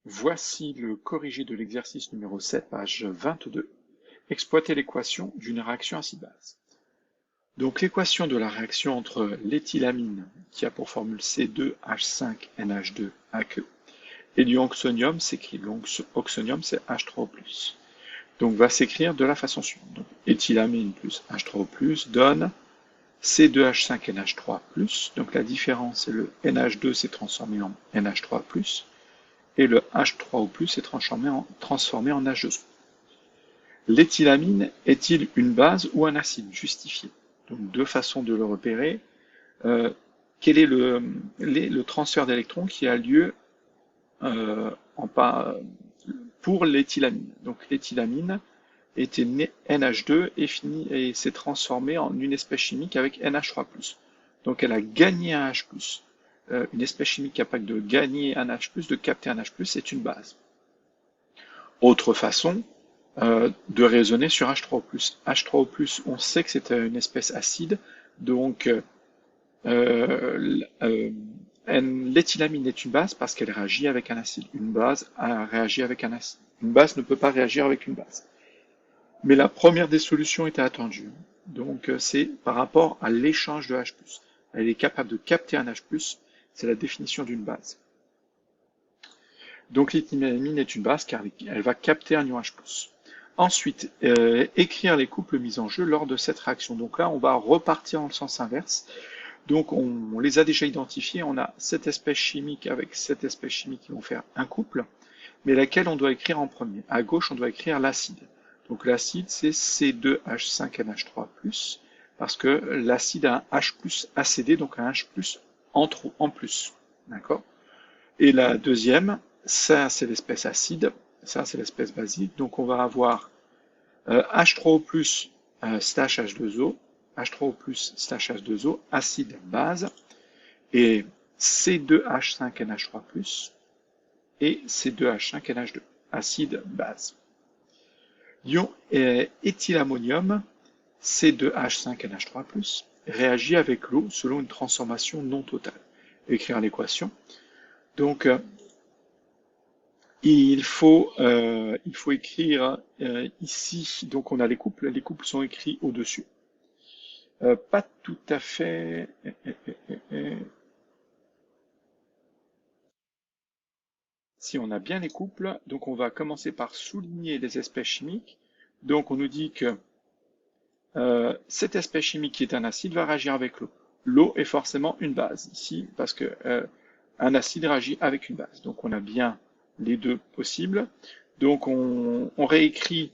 Voici le corrigé de l'exercice numéro 7, page 22. Exploiter l'équation d'une réaction acide-base. Donc l'équation de la réaction entre l'éthylamine, qui a pour formule C2H5NH2AQ, et du oxonium s'écrit, l'oxonium c'est H3O+. Donc va s'écrire de la façon suivante. Donc, éthylamine plus H3O+, donne C2H5NH3+, donc la différence c'est le NH2 s'est transformé en NH3+, et le H3O+, est transformé en H2O. L'éthylamine est-il une base ou un acide? Justifié. Donc deux façons de le repérer. Quel est le transfert d'électrons qui a lieu pour l'éthylamine? Donc l'éthylamine était NH2 et s'est transformée en une espèce chimique avec NH3+. Donc elle a gagné un H+. Une espèce chimique capable de gagner un H+, de capter un H+, c'est une base. Autre façon de raisonner sur H3O+. H3O+, on sait que c'est une espèce acide, donc l'éthylamine est une base parce qu'elle réagit avec un acide. Une base a réagi avec un acide. Une base ne peut pas réagir avec une base. Mais la première des solutions était attendue. Donc c'est par rapport à l'échange de H+. Elle est capable de capter un H+, c'est la définition d'une base. Donc l'éthylamine est une base car elle va capter un ion H+. Ensuite, écrire les couples mis en jeu lors de cette réaction. Donc là, on va repartir dans le sens inverse. Donc on les a déjà identifiés. On a cette espèce chimique avec cette espèce chimique qui vont faire un couple, mais laquelle on doit écrire en premier. À gauche, on doit écrire l'acide. Donc l'acide, c'est C2H5NH3+, parce que l'acide a un H+, acédé, donc un H+, en plus. D'accord? Et la deuxième, ça c'est l'espèce acide, ça c'est l'espèce basique, donc on va avoir H3O+, slash H2O, H3O+, slash H2O, acide base, et C2H5NH3+, et C2H5NH2, acide base. L'ion éthylamonium, C2H5NH3+, réagit avec l'eau selon une transformation non totale. Écrire l'équation. Donc, il faut écrire ici, donc on a les couples sont écrits au-dessus. Pas tout à fait. Si on a bien les couples, donc on va commencer par souligner les espèces chimiques. Donc on nous dit que cette espèce chimique qui est un acide va réagir avec l'eau. L'eau est forcément une base ici, parce que un acide réagit avec une base. Donc on a bien les deux possibles. Donc on réécrit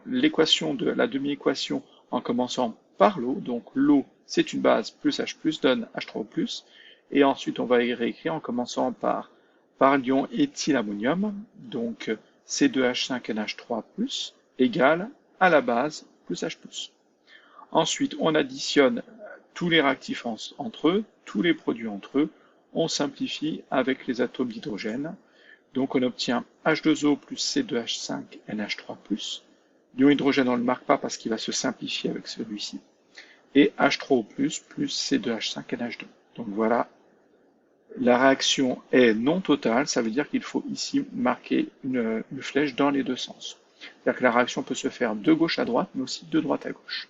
l'équation de la demi-équation en commençant par l'eau. Donc l'eau, c'est une base plus H+, donne H3O+. Et ensuite, on va réécrire en commençant par l'ion éthylamonium. Donc C2H5NH3+, égale à la base plus H+. Ensuite, on additionne tous les réactifs entre eux, tous les produits entre eux. On simplifie avec les atomes d'hydrogène. Donc on obtient H2O plus C2H5NH3+. L'ion hydrogène, on ne le marque pas parce qu'il va se simplifier avec celui-ci. Et H3O+, plus C2H5NH2. Donc voilà, la réaction est non totale, ça veut dire qu'il faut ici marquer une flèche dans les deux sens. C'est-à-dire que la réaction peut se faire de gauche à droite, mais aussi de droite à gauche.